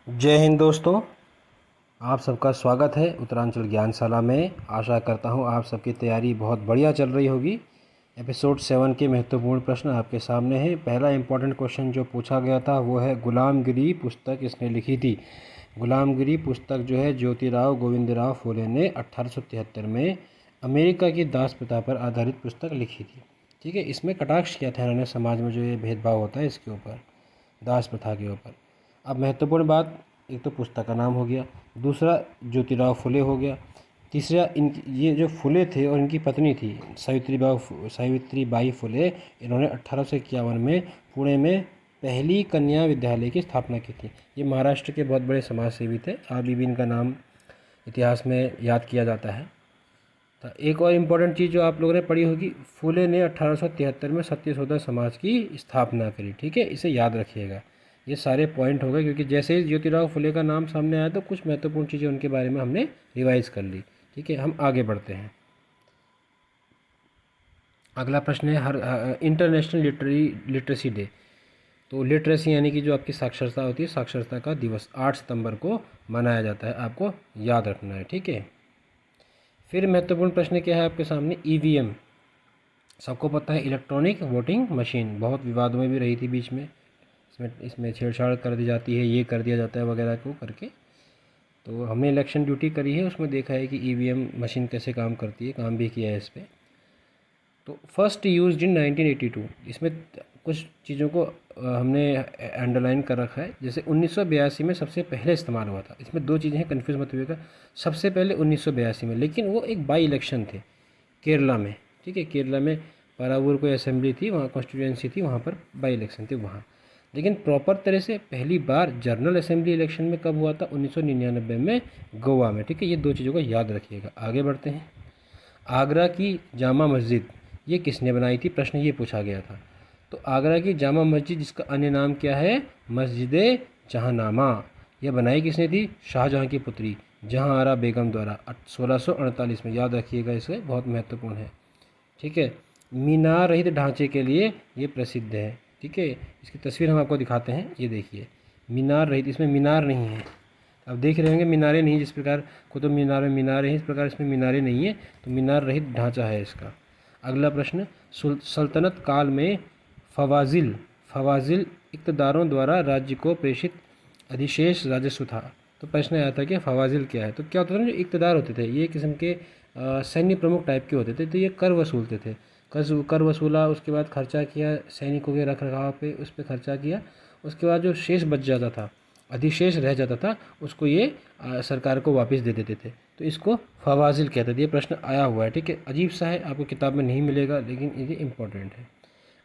जय हिंद दोस्तों। आप सबका स्वागत है उत्तरांचल ज्ञानशाला में। आशा करता हूँ आप सबकी तैयारी बहुत बढ़िया चल रही होगी। एपिसोड 7 के महत्वपूर्ण प्रश्न आपके सामने हैं। पहला इम्पॉर्टेंट क्वेश्चन जो पूछा गया था वो है, गुलामगिरी पुस्तक किसने लिखी थी। गुलामगिरी पुस्तक जो है ज्योतिराव गोविंदराव फुले ने 1873 में अमेरिका की दास प्रथा पर आधारित पुस्तक लिखी थी। ठीक है, इसमें कटाक्ष किया था इन्होंने समाज में जो ये भेदभाव होता है इसके ऊपर, दास प्रथा के ऊपर। अब महत्वपूर्ण बात, एक तो पुस्तक का नाम हो गया, दूसरा ज्योतिराव फुले हो गया, तीसरा ये जो फुले थे और इनकी पत्नी थी सावित्रीबाई फुले, इन्होंने 1851 में पुणे में पहली कन्या विद्यालय की स्थापना की थी। ये महाराष्ट्र के बहुत बड़े समाज सेवी थे। अभी भी इनका नाम इतिहास में याद किया जाता है। तो एक और इम्पोर्टेंट चीज़ जो आप लोगों ने पढ़ी होगी, फुले ने 1873 में सत्यशोधक समाज की स्थापना करी। ठीक है, इसे याद रखिएगा। ये सारे पॉइंट हो गए, क्योंकि जैसे ही ज्योतिराव फुले का नाम सामने आया तो कुछ महत्वपूर्ण चीज़ें उनके बारे में हमने रिवाइज कर ली। ठीक है, हम आगे बढ़ते हैं। अगला प्रश्न है, हर इंटरनेशनल लिटरेसी डे। तो लिटरेसी यानी कि जो आपकी साक्षरता होती है, साक्षरता का दिवस 8 सितंबर को मनाया जाता है, आपको याद रखना है। ठीक है, फिर महत्वपूर्ण प्रश्न क्या है आपके सामने, ईवीएम। सबको पता है इलेक्ट्रॉनिक वोटिंग मशीन, बहुत विवाद में भी रही थी बीच में। इसमें छेड़छाड़ कर दी जाती है, ये कर दिया जाता है वगैरह को करके। तो हमने इलेक्शन ड्यूटी करी है, उसमें देखा है कि ईवीएम मशीन कैसे काम करती है, काम भी किया है इस पर। तो फर्स्ट यूज्ड इन 1982, इसमें कुछ चीज़ों को हमने अंडरलाइन कर रखा है। जैसे 1982 में सबसे पहले इस्तेमाल हुआ था। इसमें दो चीज़ें हैं, कन्फ्यूज़ मत हुइएगा। सबसे पहले 1982 में, लेकिन वो एक बाई इलेक्शन थे केरला में। ठीक है, केरला में पारावूर कोई असेंबली थी, वहाँ कॉन्स्टिट्यूंसी थी, वहाँ पर बाई इलेक्शन थे वहाँ। लेकिन प्रॉपर तरह से पहली बार जनरल असेंबली इलेक्शन में कब हुआ था, 1999 में गोवा में। ठीक है, ये दो चीज़ों को याद रखिएगा। आगे बढ़ते हैं। आगरा की जामा मस्जिद ये किसने बनाई थी, प्रश्न ये पूछा गया था। तो आगरा की जामा मस्जिद, जिसका अन्य नाम क्या है, मस्जिद जहांनामा, यह बनाई किसने थी, शाहजहां की पुत्री जहांआरा बेगम द्वारा 1648 में। याद रखिएगा, इसे बहुत महत्वपूर्ण है। ठीक है, मीनार रहित ढांचे के लिए ये प्रसिद्ध है। ठीक है, इसकी तस्वीर हम आपको दिखाते हैं, ये देखिए मीनार रहित, इसमें मीनार नहीं है। अब देख रहे होंगे मीनारें नहीं, जिस प्रकार कुतुब मीनार में मीनारें हैं, इस प्रकार इसमें मीनारें नहीं है, तो मीनार रहित ढांचा है इसका। अगला प्रश्न, सल्तनत काल में फवाजिल इक़्तिदारों द्वारा राज्य को प्रेषित अधिशेष राजस्व था। तो प्रश्न आया था कि फवाजिल क्या है। तो क्या होता था, जो इक़्तिदार होते थे ये किस्म के सैन्य प्रमुख टाइप के होते थे, तो ये कर वसूलते थे। कर वसूला, उसके बाद खर्चा किया सैनिकों के रख रखाव पे, उस पर खर्चा किया। उसके बाद जो शेष बच जाता था, अधिशेष रह जाता था, उसको ये सरकार को वापस दे देते थे। तो इसको फवाजिल कहते थे। ये प्रश्न आया हुआ है। ठीक है, अजीब सा है, आपको किताब में नहीं मिलेगा, लेकिन ये इम्पोर्टेंट है।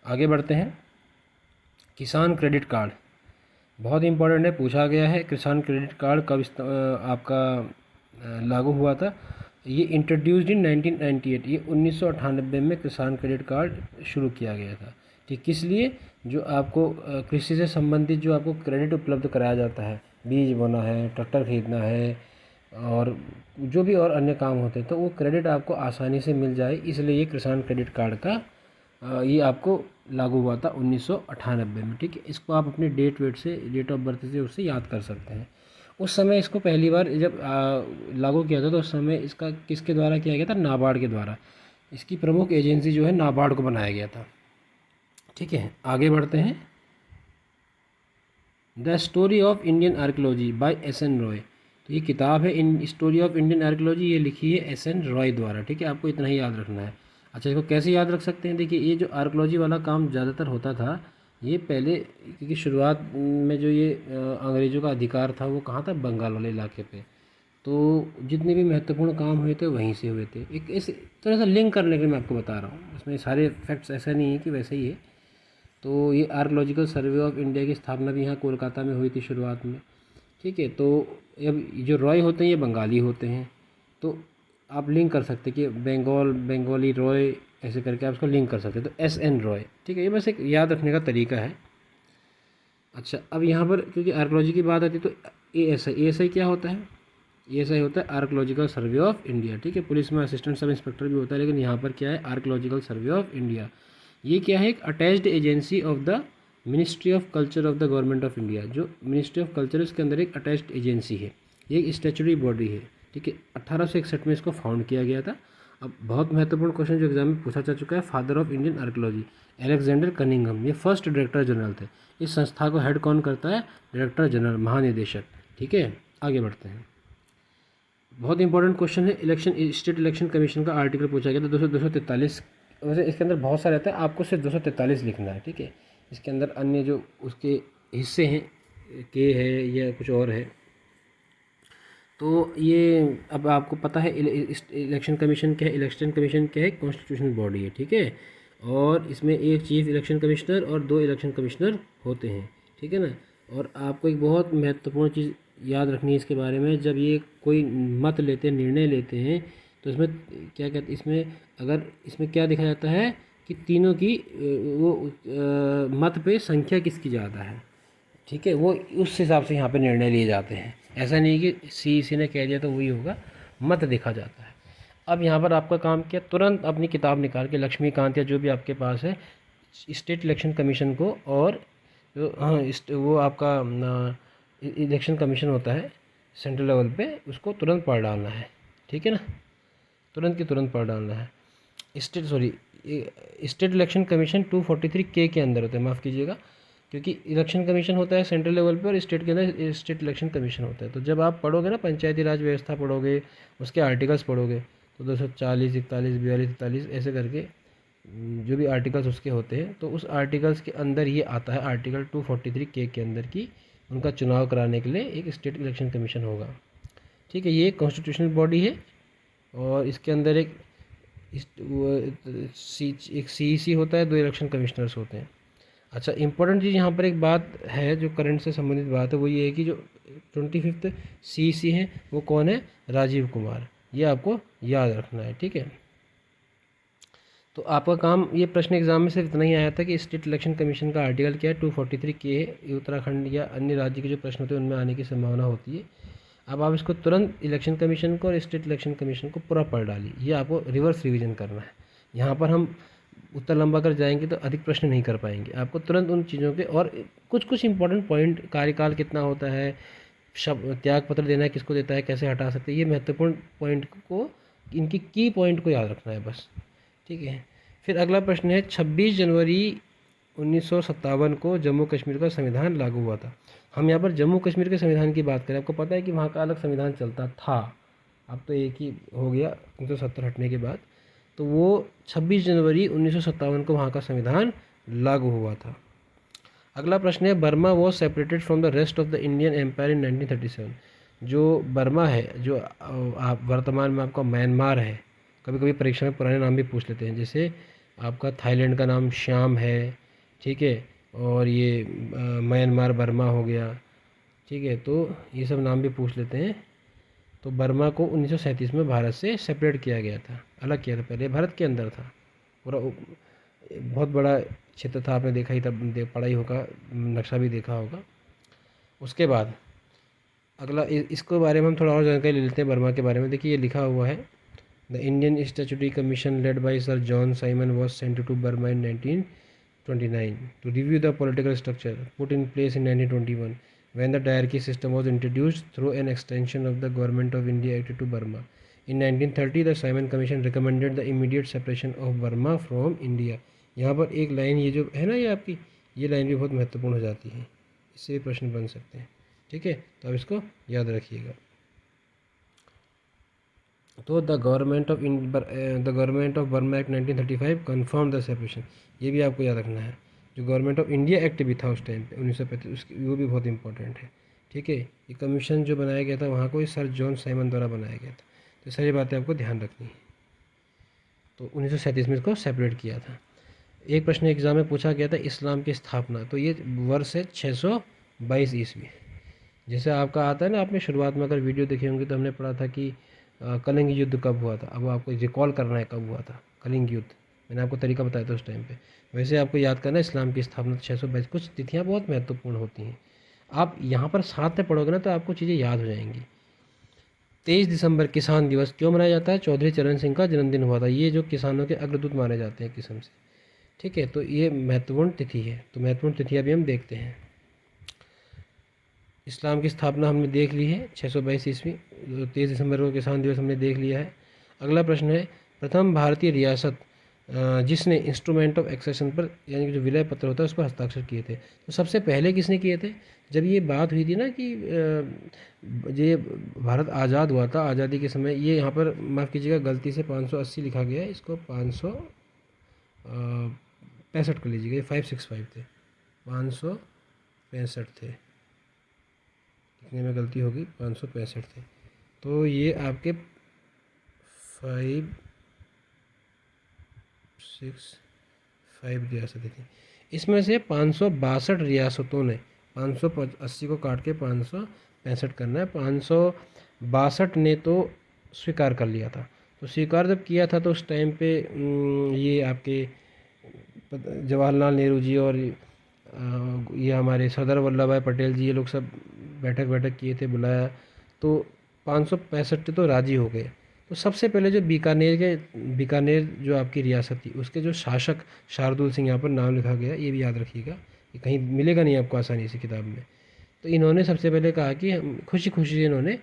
आगे बढ़ते हैं। किसान क्रेडिट कार्ड बहुत इंपॉर्टेंट है, पूछा गया है। किसान क्रेडिट कार्ड कब आपका लागू हुआ था। ये इंट्रोड्यूस्ड इन 1998, ये 1998 में किसान क्रेडिट कार्ड शुरू किया गया था। ठीक, किस लिए, जो आपको कृषि से संबंधित जो आपको क्रेडिट उपलब्ध कराया जाता है, बीज बोना है, ट्रैक्टर खरीदना है, और जो भी और अन्य काम होते हैं, तो वो क्रेडिट आपको आसानी से मिल जाए, इसलिए ये किसान क्रेडिट कार्ड का ये आपको लागू हुआ था 1998 में। ठीक है, इसको आप अपने डेट ऑफ बर्थ से उससे याद कर सकते हैं। उस समय इसको पहली बार जब लागू किया था, तो उस समय इसका किसके द्वारा किया गया था, नाबार्ड के द्वारा। इसकी प्रमुख एजेंसी जो है नाबार्ड को बनाया गया था। ठीक है, आगे बढ़ते हैं। The story of Indian archaeology by S N. Roy. तो ये किताब है in story of Indian archaeology, ये लिखी है एस.एन. रॉय द्वारा। ठीक है, आपको इतना ही याद रखना है। अच्छा, इसको कैसे याद रख सकते हैं, देखिए ये जो आर्कियोलॉजी वाला काम ज़्यादातर होता था, ये पहले, क्योंकि शुरुआत में जो ये अंग्रेज़ों का अधिकार था वो कहाँ था, बंगाल वाले इलाके पे। तो जितने भी महत्वपूर्ण काम हुए थे वहीं से हुए थे। एक इस थोड़ा सा लिंक करने के लिए मैं आपको बता रहा हूँ, इसमें सारे फैक्ट्स ऐसा नहीं है कि वैसे ही है। तो ये आर्कियोलॉजिकल सर्वे ऑफ इंडिया की स्थापना भी यहाँ कोलकाता में हुई थी शुरुआत में। ठीक है, तो अब जो रॉय होते हैं ये बंगाली होते हैं, तो आप लिंक कर सकते हैं कि बंगाली रॉय, ऐसे करके आप उसको लिंक कर सकते हैं। तो एस.एन. रॉय। ठीक है, ये बस एक याद रखने का तरीका है। अच्छा, अब यहाँ पर क्योंकि आर्कियोलॉजी की बात आती है, तो ए.एस.आई क्या होता है, ए.एस.आई होता है आर्कियोलॉजिकल सर्वे ऑफ इंडिया। ठीक है, पुलिस में असिस्टेंट सब इंस्पेक्टर भी होता है, लेकिन यहाँ पर क्या है, आर्कियोलॉजिकल सर्वे ऑफ इंडिया। ये क्या है, एक attached agency of the ministry of culture of the government of India, जो मिनिस्ट्री ऑफ कल्चर है उसके अंदर एक अटैच्ड एजेंसी है, ये एक स्टैचुटरी बॉडी है, ठीक है। 1861 में इसको फाउंड किया गया था। अब बहुत महत्वपूर्ण क्वेश्चन जो एग्जाम में पूछा जा चुका है, father of Indian archaeology Alexander Cunningham, ये फर्स्ट डायरेक्टर जनरल थे। इस संस्था को हेड कौन करता है? डायरेक्टर जनरल, महानिदेशक, ठीक है। आगे बढ़ते हैं। बहुत इंपॉर्टेंट क्वेश्चन है, इलेक्शन स्टेट इलेक्शन कमीशन का आर्टिकल पूछा गया था 243। वैसे इसके अंदर बहुत सारे रहता है, आपको सिर्फ 243 लिखना है, ठीक है। इसके अंदर अन्य जो उसके हिस्से हैं के है या कुछ और है, तो ये अब आपको पता है इलेक्शन कमीशन क्या है। इलेक्शन कमीशन क्या है? कॉन्स्टिट्यूशनल बॉडी है, ठीक है। और इसमें एक चीफ इलेक्शन कमिश्नर और 2 इलेक्शन कमिश्नर होते हैं, ठीक है ना। और आपको एक बहुत महत्वपूर्ण चीज़ याद रखनी है इसके बारे में, जब ये कोई मत लेते हैं, निर्णय लेते हैं, तो इसमें क्या कहते, इसमें अगर इसमें क्या देखा जाता है कि तीनों की मत पे संख्या किसकी ज़्यादा है, ठीक है, वो उस हिसाब से यहाँ पे निर्णय लिए जाते हैं। ऐसा नहीं कि सी ने कह दिया तो वही होगा, मत देखा जाता है। अब यहाँ पर आपका काम क्या, तुरंत अपनी किताब निकाल के लक्ष्मीकांत या जो भी आपके पास है स्टेट इलेक्शन कमीशन को, और वो आपका इलेक्शन कमीशन होता है सेंट्रल लेवल पे, उसको तुरंत पढ़ डालना है, ठीक है ना, तुरंत की तुरंत पढ़ डालना है। स्टेट इलेक्शन कमीशन 243 के अंदर होता है, माफ़ कीजिएगा, क्योंकि इलेक्शन कमीशन होता है सेंट्रल लेवल पे और स्टेट के अंदर स्टेट इलेक्शन कमीशन होता है। तो जब आप पढ़ोगे ना पंचायती राज व्यवस्था पढ़ोगे, उसके आर्टिकल्स पढ़ोगे, तो 240, 41, 42, 43 ऐसे करके जो भी आर्टिकल्स उसके होते हैं, तो उस आर्टिकल्स के अंदर ये आता है, आर्टिकल 243 के अंदर की उनका चुनाव कराने के लिए एक स्टेट इलेक्शन कमीशन होगा, ठीक है। ये कॉन्स्टिट्यूशनल बॉडी है और इसके अंदर एक CEC होता है, 2 इलेक्शन कमिश्नर्स होते हैं। अच्छा, इंपॉर्टेंट चीज़ यहाँ पर एक बात है जो करंट से संबंधित बात है, वो ये है कि जो 25th CEC है वो कौन है? राजीव कुमार, ये आपको याद रखना है, ठीक है। तो आपका काम, ये प्रश्न एग्जाम में सिर्फ इतना ही आया था कि स्टेट इलेक्शन कमीशन का आर्टिकल क्या है, 243 के है। उत्तराखंड या अन्य राज्य के जो प्रश्न होते हैं उनमें आने की संभावना होती है। अब आप इसको तुरंत इलेक्शन कमीशन को और स्टेट इलेक्शन कमीशन को पूरा पढ़ डालिए, ये आपको रिवर्स रिवीजन करना है। यहाँ पर हम उत्तर लंबा कर जाएंगे तो अधिक प्रश्न नहीं कर पाएंगे, आपको तुरंत उन चीज़ों के और कुछ इंपॉर्टेंट पॉइंट, कार्यकाल कितना होता है, त्याग पत्र देना है किसको देता है, कैसे हटा सकते हैं, ये महत्वपूर्ण पॉइंट को, इनकी की पॉइंट को याद रखना है बस, ठीक है। फिर अगला प्रश्न है 26 जनवरी 1957 को जम्मू कश्मीर का संविधान लागू हुआ था। हम यहाँ पर जम्मू कश्मीर के संविधान की बात करें, आपको पता है कि वहाँ का अलग संविधान चलता था, अब तो एक ही हो गया 1970 हटने के बाद। तो वो 26 जनवरी 1957 को वहाँ का संविधान लागू हुआ था। अगला प्रश्न है Burma was separated from the rest of the Indian empire in 1937। जो बर्मा है, जो आप वर्तमान में आपका म्यांमार है, कभी कभी परीक्षा में पुराने नाम भी पूछ लेते हैं, जैसे आपका थाईलैंड का नाम श्याम है, ठीक है, और ये म्यांमार बर्मा हो गया, ठीक है, तो ये सब नाम भी पूछ लेते हैं। तो बर्मा को 1937 में भारत से सेपरेट किया गया था, अलग किया था, पहले भारत के अंदर था, पूरा बहुत बड़ा क्षेत्र था, आपने देखा ही तब पढ़ा ही होगा, नक्शा भी देखा होगा। उसके बाद अगला इसके बारे में हम थोड़ा और जानकारी ले लेते हैं बर्मा के बारे में। देखिए ये लिखा हुआ है, the Indian statutory commission led by sir John Simon was sent to Burma in 1929 to review the political structure put in place in 1921 when the diarchy system was introduced through an extension of the Government of India Act to Burma. In 1930, the Simon Commission recommended the immediate separation of Burma from India. यहाँ पर एक line ये जो है ना, ये आपकी ये लाइन भी बहुत महत्वपूर्ण हो जाती है, इससे भी प्रश्न बन सकते हैं, ठीक है, तो आप इसको याद रखिएगा। तो the government of Burma act 1935 confirm the separation, ये भी आपको याद रखना है। जो गवर्नमेंट ऑफ इंडिया एक्ट भी था उस टाइम पे 1935, उसकी वो भी बहुत इंपॉर्टेंट है, ठीक है। ये कमीशन जो बनाया गया था वहाँ को सर जॉन साइमन द्वारा बनाया गया था, तो सारी बातें आपको ध्यान रखनी है। तो 1937 में इसको सेपरेट किया था। एक प्रश्न एग्जाम में पूछा गया था इस्लाम की स्थापना, तो ये वर्ष है 622 ईस्वी। जैसे आपका आता है ना, आपने शुरुआत में अगर वीडियो देखे होंगे तो हमने पढ़ा था कि कलिंग युद्ध कब हुआ था। अब आपको रिकॉल करना है कब हुआ था कलिंग युद्ध, मैंने आपको तरीका बताया था उस टाइम पे। वैसे आपको याद करना है इस्लाम की स्थापना 622। कुछ तिथियाँ बहुत महत्वपूर्ण होती हैं, आप यहाँ पर साथ में पढ़ोगे ना तो आपको चीज़ें याद हो जाएंगी। 23 दिसंबर किसान दिवस क्यों मनाया जाता है? चौधरी चरण सिंह का जन्मदिन हुआ था। ये जो किसानों के अग्रदूत माने जाते हैं किस्म से, ठीक है, तो ये महत्वपूर्ण तिथि है। तो महत्वपूर्ण तिथि अभी हम देखते हैं। इस्लाम की स्थापना हमने देख ली है 622 ईस्वी, 23 दिसंबर को किसान दिवस हमने देख लिया है। अगला प्रश्न है, प्रथम भारतीय रियासत जिसने इंस्ट्रूमेंट ऑफ एक्सेशन पर यानी कि जो विलय पत्र होता है उस पर हस्ताक्षर किए थे। तो सबसे पहले किसने किए थे? जब ये बात हुई थी ना कि ये भारत आज़ाद हुआ था, आज़ादी के समय, ये यहाँ पर माफ़ कीजिएगा गलती से 580 लिखा गया है, इसको 565 कर लीजिएगा, ये 565 थे, 565 थे, लिखने में गलती होगी, 565 थे। तो ये आपके 565 रियासतें थी। इसमें से 562 रियासतों ने, 580 को काट के 565 करना है, 562 ने तो स्वीकार कर लिया था। तो स्वीकार जब किया था तो उस टाइम पे ये आपके जवाहरलाल नेहरू जी और ये हमारे सरदार वल्लभ भाई पटेल जी, ये लोग सब बैठक किए थे, बुलाया, तो 565 तो राजी हो गए। तो सबसे पहले जो बीकानेर जो आपकी रियासत थी, उसके जो शासक शार्दुल सिंह, यहाँ पर नाम लिखा गया, ये भी याद रखिएगा, ये कहीं मिलेगा नहीं आपको आसानी से किताब में। तो इन्होंने सबसे पहले कहा कि हम खुशी खुशी से इन्होंने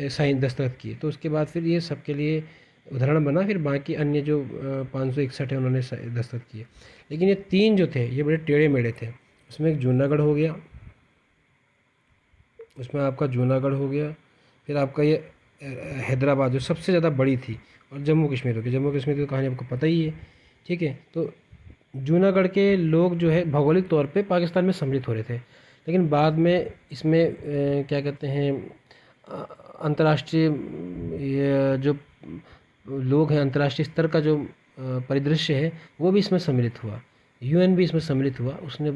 साइन दस्तखत किए। तो उसके बाद फिर ये सबके लिए उदाहरण बना, फिर बाकी अन्य जो 561 है उन्होंने दस्तखत किए। लेकिन ये 3 जो थे ये बड़े टेढ़े मेढ़े थे। उसमें एक जूनागढ़ हो गया, उसमें आपका जूनागढ़ हो गया, फिर आपका ये हैदराबाद जो सबसे ज़्यादा बड़ी थी, और जम्मू कश्मीर हो गया। जम्मू कश्मीर की तो कहानी आपको पता ही है, ठीक है। तो जूनागढ़ के लोग जो है भौगोलिक तौर पे पाकिस्तान में सम्मिलित हो रहे थे, लेकिन बाद में इसमें क्या कहते हैं, अंतर्राष्ट्रीय जो लोग हैं, अंतर्राष्ट्रीय स्तर का जो परिदृश्य है वो भी इसमें सम्मिलित हुआ, यूएन भी इसमें सम्मिलित हुआ। उसने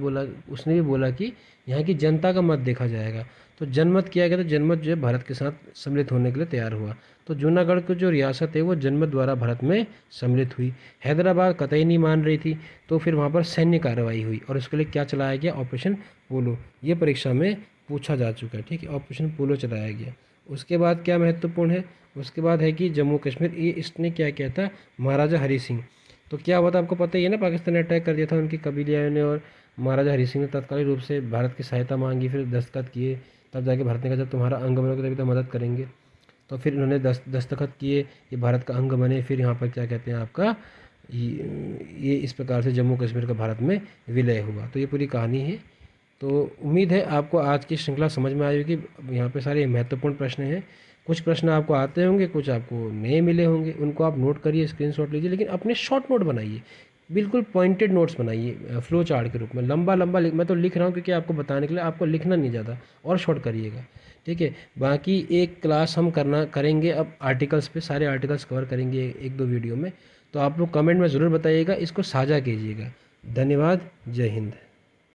भी बोला कि यहाँ की जनता का मत देखा जाएगा। तो जनमत किया गया, तो जनमत जो है भारत के साथ सम्मिलित होने के लिए तैयार हुआ। तो जूनागढ़ की जो रियासत है वो जनमत द्वारा भारत में सम्मिलित हुई। हैदराबाद कतई नहीं मान रही थी, तो फिर वहाँ पर सैन्य कार्रवाई हुई, और उसके लिए क्या चलाया गया? ऑपरेशन पोलो। ये परीक्षा में पूछा जा चुका है, ठीक है, ऑपरेशन पोलो चलाया गया। उसके बाद क्या महत्वपूर्ण है? उसके बाद है कि जम्मू कश्मीर, ये इसने क्या किया था? महाराजा हरी सिंह। तो क्या हुआ था आपको पता ही है ना, पाकिस्तान ने अटैक कर दिया था उनकी कबीलियाओं ने, और महाराजा हरी सिंह ने तत्कालिक रूप से भारत की सहायता मांगी, फिर दस्तखत किए, तब जाके भारत ने कहा जब तुम्हारा अंग बनोगे तभी तो मदद करेंगे। तो फिर इन्होंने दस्तखत किए, ये भारत का अंग बने। फिर यहाँ पर क्या कहते हैं आपका, ये इस प्रकार से जम्मू कश्मीर का भारत में विलय हुआ। तो ये पूरी कहानी है। तो उम्मीद है आपको आज की श्रृंखला समझ में आई होगी। यहाँ पे सारे महत्वपूर्ण प्रश्न हैं, कुछ प्रश्न आपको आते होंगे, कुछ आपको नए मिले होंगे, उनको आप नोट करिए, स्क्रीनशॉट लीजिए, लेकिन अपने शॉर्ट नोट बनाइए, बिल्कुल पॉइंटेड नोट्स बनाइए, फ्लो चार्ट के रूप में। लंबा लंबा मैं तो लिख रहा हूँ क्योंकि आपको बताने के लिए, आपको लिखना नहीं ज़्यादा, और शॉर्ट करिएगा, ठीक है। बाकी एक क्लास हम करेंगे अब आर्टिकल्स पे, सारे आर्टिकल्स कवर करेंगे 1-2 वीडियो में। तो आप लोग कमेंट में ज़रूर बताइएगा, इसको साझा कीजिएगा। धन्यवाद, जय हिंद।